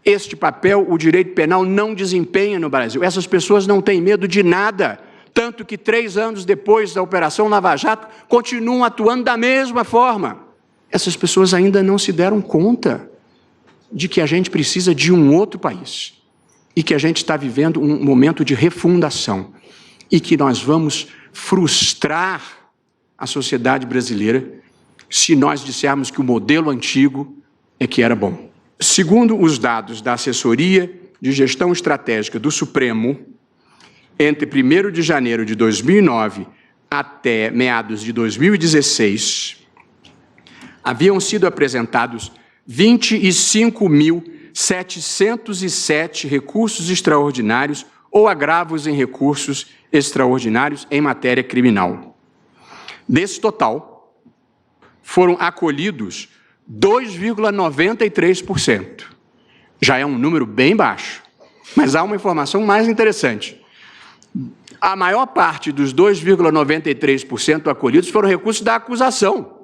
Este papel o direito penal não desempenha no Brasil. Essas pessoas não têm medo de nada, tanto que 3 anos depois da Operação Lava Jato, continuam atuando da mesma forma. Essas pessoas ainda não se deram conta de que a gente precisa de um outro país e que a gente está vivendo um momento de refundação e que nós vamos frustrar a sociedade brasileira se nós dissermos que o modelo antigo é que era bom. Segundo os dados da Assessoria de Gestão Estratégica do Supremo, entre 1º de janeiro de 2009 até meados de 2016, haviam sido apresentados 25.707 recursos extraordinários ou agravos em recursos extraordinários em matéria criminal. Desse total, foram acolhidos 2,93%. Já é um número bem baixo, mas há uma informação mais interessante. A maior parte dos 2,93% acolhidos foram recursos da acusação,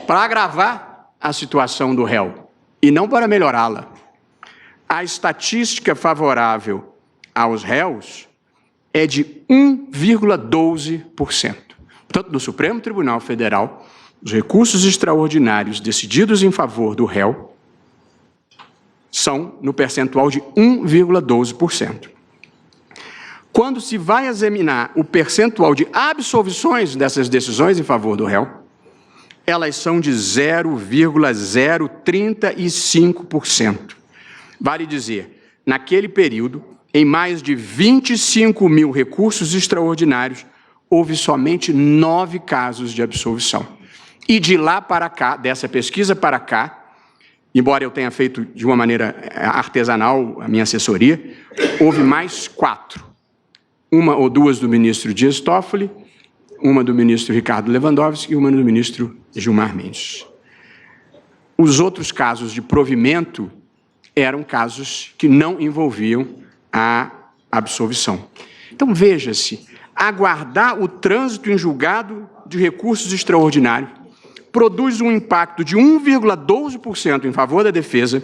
para agravar a situação do réu, e não para melhorá-la. A estatística favorável aos réus é de 1,12%. Portanto, no Supremo Tribunal Federal, os recursos extraordinários decididos em favor do réu são no percentual de 1,12%. Quando se vai examinar o percentual de absolvições dessas decisões em favor do réu, elas são de 0,035%. Vale dizer, naquele período, em mais de 25.000 recursos extraordinários, houve somente 9 casos de absolvição. E de lá para cá, dessa pesquisa para cá, embora eu tenha feito de uma maneira artesanal a minha assessoria, houve mais 4. Uma ou 2 do ministro Dias Toffoli, uma do ministro Ricardo Lewandowski e uma do ministro Gilmar Mendes. Os outros casos de provimento eram casos que não envolviam a absolvição. Então, veja-se, aguardar o trânsito em julgado de recursos extraordinários produz um impacto de 1,12% em favor da defesa,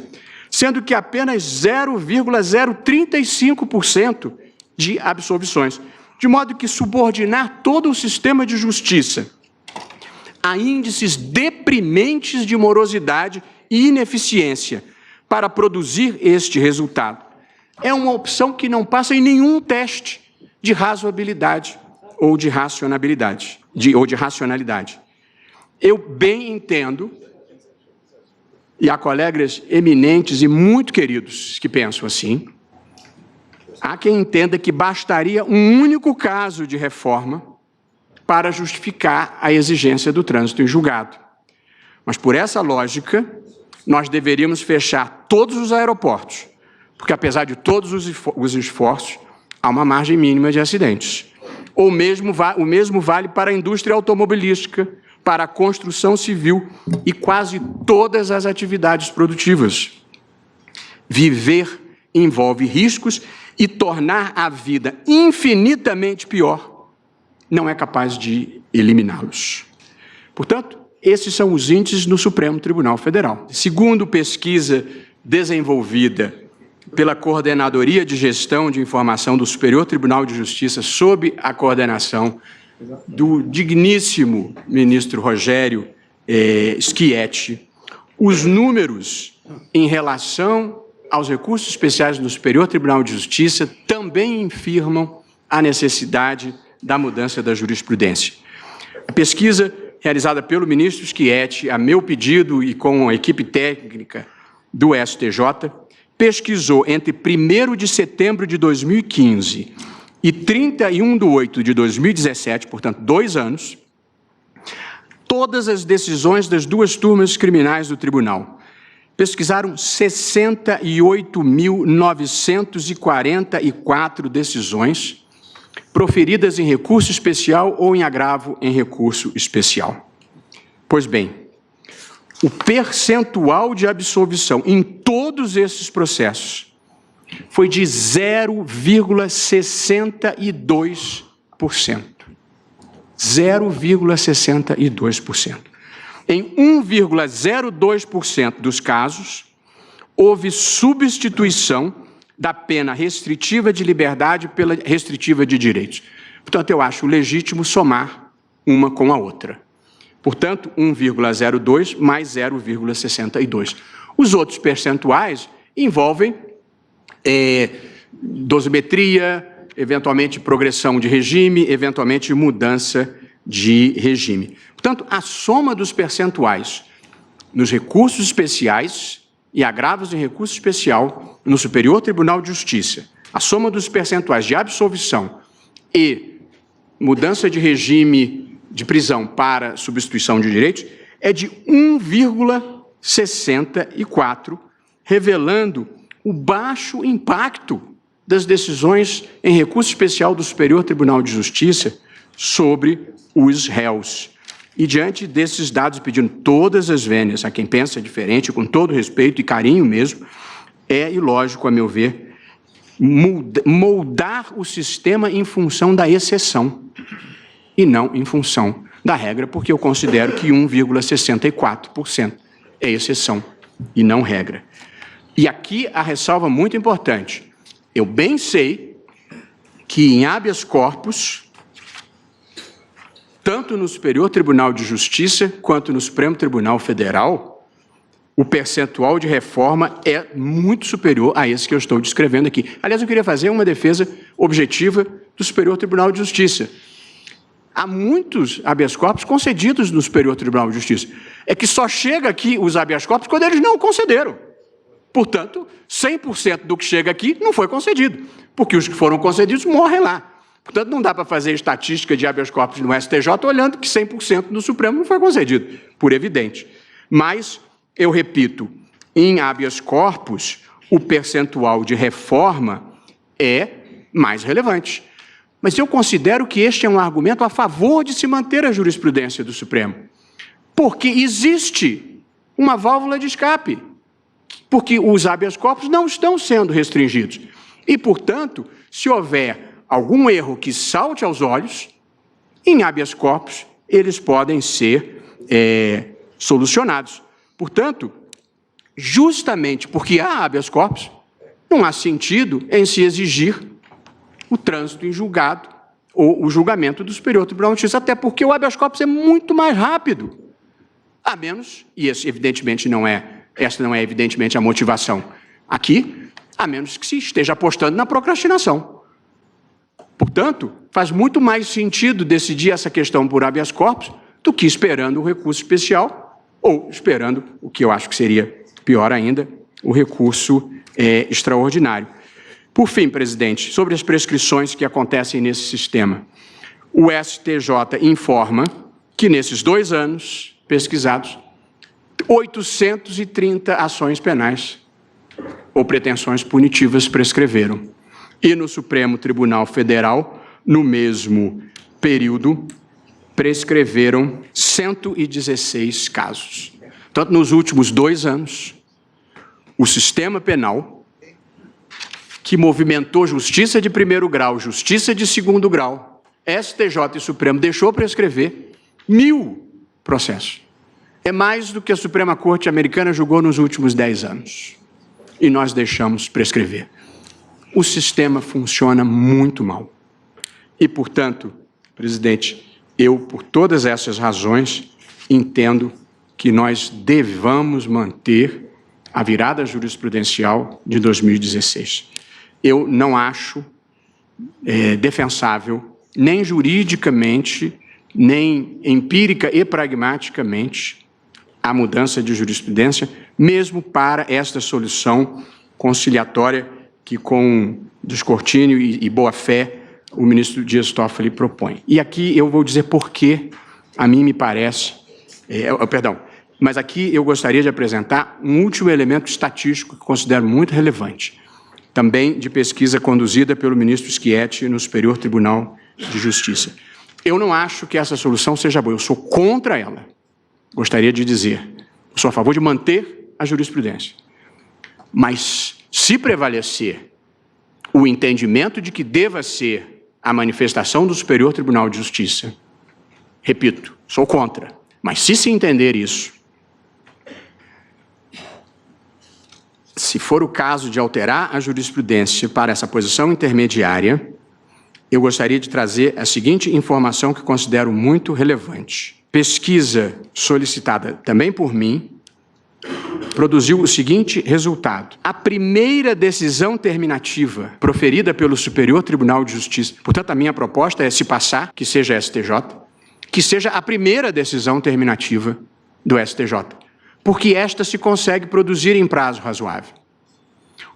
sendo que apenas 0,035% de absolvições, de modo que subordinar todo o sistema de justiça a índices deprimentes de morosidade e ineficiência para produzir este resultado é uma opção que não passa em nenhum teste de razoabilidade ou de racionalidade. Eu bem entendo, e há colegas eminentes e muito queridos que pensam assim, há quem entenda que bastaria um único caso de reforma para justificar a exigência do trânsito em julgado. Mas, por essa lógica, nós deveríamos fechar todos os aeroportos, porque, apesar de todos os esforços, há uma margem mínima de acidentes. O mesmo vale para a indústria automobilística, para a construção civil e quase todas as atividades produtivas. Viver envolve riscos e tornar a vida infinitamente pior não é capaz de eliminá-los. Portanto, esses são os índices no Supremo Tribunal Federal. Segundo pesquisa desenvolvida pela Coordenadoria de Gestão de Informação do Superior Tribunal de Justiça, sob a coordenação do digníssimo ministro Rogério Schietti, os números em relação aos recursos especiais do Superior Tribunal de Justiça também infirmam a necessidade da mudança da jurisprudência. A pesquisa realizada pelo ministro Schietti, a meu pedido e com a equipe técnica do STJ, pesquisou entre 1º de setembro de 2015 e 31/8 de 2017, portanto, 2 anos, todas as decisões das 2 turmas criminais do tribunal. Pesquisaram 68.944 decisões proferidas em recurso especial ou em agravo em recurso especial. Pois bem, o percentual de absolvição em todos esses processos foi de 0,62%. 0,62%. Em 1,02% dos casos, houve substituição da pena restritiva de liberdade pela restritiva de direitos. Portanto, eu acho legítimo somar uma com a outra. Portanto, 1,02 mais 0,62. Os outros percentuais envolvem dosimetria, eventualmente progressão de regime, eventualmente mudança de regime. Portanto, a soma dos percentuais nos recursos especiais e agravos em recurso especial no Superior Tribunal de Justiça, a soma dos percentuais de absolvição e mudança de regime de prisão para substituição de direitos é de 1,64, revelando o baixo impacto das decisões em recurso especial do Superior Tribunal de Justiça sobre os réus. E diante desses dados, pedindo todas as vênias a quem pensa diferente, com todo respeito e carinho mesmo, é ilógico, a meu ver, moldar o sistema em função da exceção e não em função da regra, porque eu considero que 1,64% é exceção e não regra. E aqui a ressalva muito importante. Eu bem sei que em habeas corpus, tanto no Superior Tribunal de Justiça quanto no Supremo Tribunal Federal, o percentual de reforma é muito superior a esse que eu estou descrevendo aqui. Aliás, eu queria fazer uma defesa objetiva do Superior Tribunal de Justiça. Há muitos habeas corpus concedidos no Superior Tribunal de Justiça. É que só chega aqui os habeas corpus quando eles não concederam. Portanto, 100% do que chega aqui não foi concedido, porque os que foram concedidos morrem lá. Portanto, não dá para fazer estatística de habeas corpus no STJ olhando que 100% do Supremo não foi concedido, por evidente. Mas, eu repito, em habeas corpus, o percentual de reforma é mais relevante. Mas eu considero que este é um argumento a favor de se manter a jurisprudência do Supremo, porque existe uma válvula de escape, porque os habeas corpus não estão sendo restringidos. E, portanto, se houver algum erro que salte aos olhos, em habeas corpus, eles podem ser solucionados. Portanto, justamente porque há habeas corpus, não há sentido em se exigir o trânsito em julgado ou o julgamento do Superior Tribunal de Justiça, até porque o habeas corpus é muito mais rápido, a menos, e esse evidentemente essa não é evidentemente a motivação aqui, a menos que se esteja apostando na procrastinação. Portanto, faz muito mais sentido decidir essa questão por habeas corpus do que esperando o recurso especial ou esperando, o que eu acho que seria pior ainda, o recurso extraordinário. Por fim, presidente, sobre as prescrições que acontecem nesse sistema, o STJ informa que nesses 2 anos pesquisados, 830 ações penais ou pretensões punitivas prescreveram. E no Supremo Tribunal Federal, no mesmo período, prescreveram 116 casos. Portanto, nos últimos 2 anos, o sistema penal, que movimentou justiça de primeiro grau, justiça de segundo grau, STJ e Supremo, deixou prescrever 1.000 processos. É mais do que a Suprema Corte Americana julgou nos últimos 10 anos. e nós deixamos prescrever. O sistema funciona muito mal. E, portanto, presidente, eu, por todas essas razões, entendo que nós devamos manter a virada jurisprudencial de 2016. Eu não acho defensável, nem juridicamente, nem empírica e pragmaticamente, a mudança de jurisprudência, mesmo para esta solução conciliatória que, com descortínio e boa-fé, o ministro Dias Toffoli propõe. E aqui eu vou dizer por que a mim me parece... mas aqui eu gostaria de apresentar um último elemento estatístico que considero muito relevante, também de pesquisa conduzida pelo ministro Schietti no Superior Tribunal de Justiça. Eu não acho que essa solução seja boa, eu sou contra ela. Gostaria de dizer, eu sou a favor de manter a jurisprudência. Mas, se prevalecer o entendimento de que deva ser a manifestação do Superior Tribunal de Justiça, repito, sou contra, mas se entender isso, se for o caso de alterar a jurisprudência para essa posição intermediária, eu gostaria de trazer a seguinte informação que considero muito relevante. Pesquisa solicitada também por mim produziu o seguinte resultado. A primeira decisão terminativa proferida pelo Superior Tribunal de Justiça, portanto, a minha proposta é, se passar, que seja a STJ, que seja a primeira decisão terminativa do STJ, porque esta se consegue produzir em prazo razoável.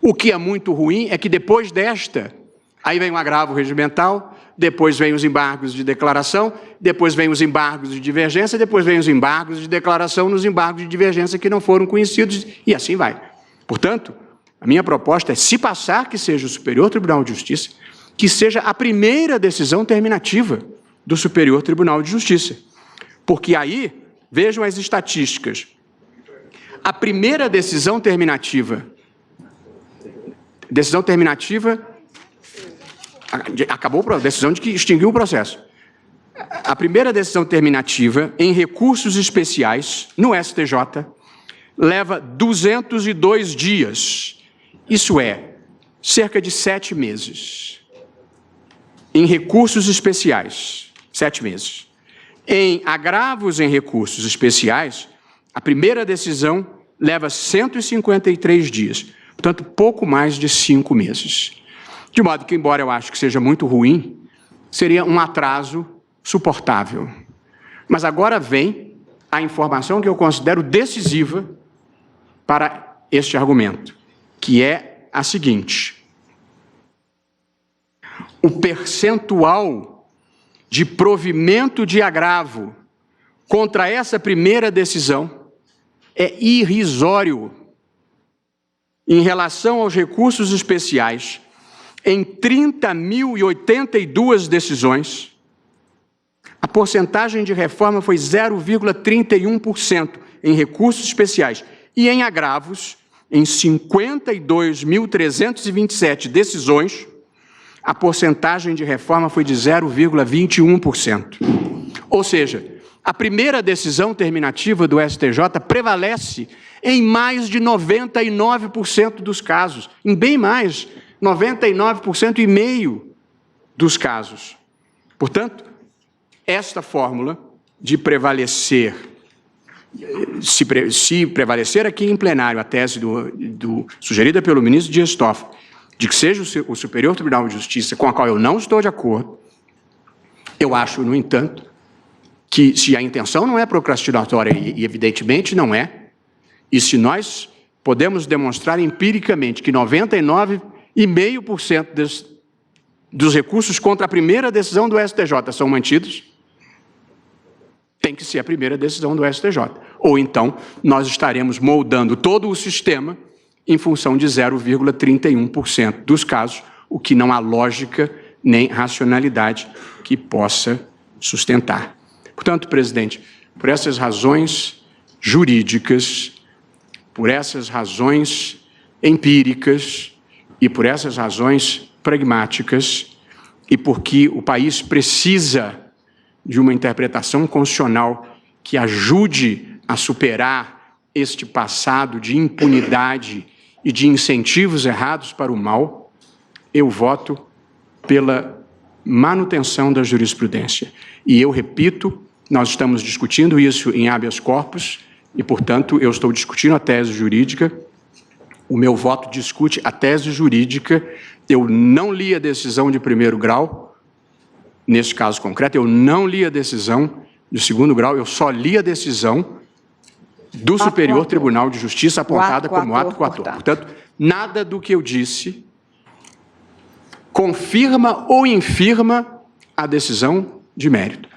O que é muito ruim é que depois desta, aí vem o agravo regimental, depois vem os embargos de declaração, depois vem os embargos de divergência, depois vem os embargos de declaração nos embargos de divergência que não foram conhecidos, e assim vai. Portanto, a minha proposta é, se passar, que seja o Superior Tribunal de Justiça, que seja a primeira decisão terminativa do Superior Tribunal de Justiça. Porque aí, vejam as estatísticas, a primeira decisão terminativa acabou a decisão de que extinguiu o processo. A primeira decisão terminativa em recursos especiais no STJ leva 202 dias, isso é, cerca de 7 meses. Em recursos especiais, 7 meses. Em agravos em recursos especiais, a primeira decisão leva 153 dias, portanto, pouco mais de 5 meses. De modo que, embora eu acho que seja muito ruim, seria um atraso suportável. Mas agora vem a informação que eu considero decisiva para este argumento, que é a seguinte: o percentual de provimento de agravo contra essa primeira decisão é irrisório em relação aos recursos especiais. Em 30.082 decisões, a porcentagem de reforma foi 0,31% em recursos especiais e em agravos, em 52.327 decisões, a porcentagem de reforma foi de 0,21%. Ou seja, a primeira decisão terminativa do STJ prevalece em mais de 99% dos casos, em bem mais, 99,5% dos casos. Portanto, esta fórmula de prevalecer, se prevalecer aqui em plenário a tese sugerida pelo ministro Dias Toffoli, de que seja o Superior Tribunal de Justiça, com a qual eu não estou de acordo, eu acho, no entanto, que se a intenção não é procrastinatória, e evidentemente não é, e se nós podemos demonstrar empiricamente que 99,5% dos recursos contra a primeira decisão do STJ são mantidos, tem que ser a primeira decisão do STJ. Ou então, nós estaremos moldando todo o sistema em função de 0,31% dos casos, o que não há lógica nem racionalidade que possa sustentar. Portanto, presidente, por essas razões jurídicas, por essas razões empíricas e por essas razões pragmáticas, e porque o país precisa de uma interpretação constitucional que ajude a superar este passado de impunidade e de incentivos errados para o mal, eu voto pela manutenção da jurisprudência. E eu repito, nós estamos discutindo isso em habeas corpus e, portanto, eu estou discutindo a tese jurídica. O meu voto discute a tese jurídica. Eu não li a decisão de primeiro grau, nesse caso concreto, eu não li a decisão de segundo grau, eu só li a decisão do Superior Tribunal de Justiça apontada como ato coator. Portanto, nada do que eu disse confirma ou infirma a decisão de mérito.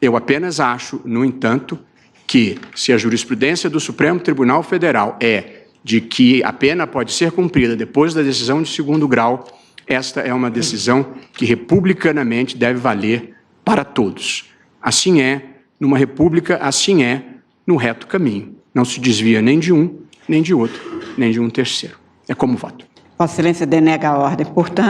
Eu apenas acho, no entanto, que se a jurisprudência do Supremo Tribunal Federal é de que a pena pode ser cumprida depois da decisão de segundo grau, esta é uma decisão que republicanamente deve valer para todos. Assim é numa república, assim é no reto caminho. Não se desvia nem de um, nem de outro, nem de um terceiro. É como voto. Vossa Excelência denega a ordem, portanto.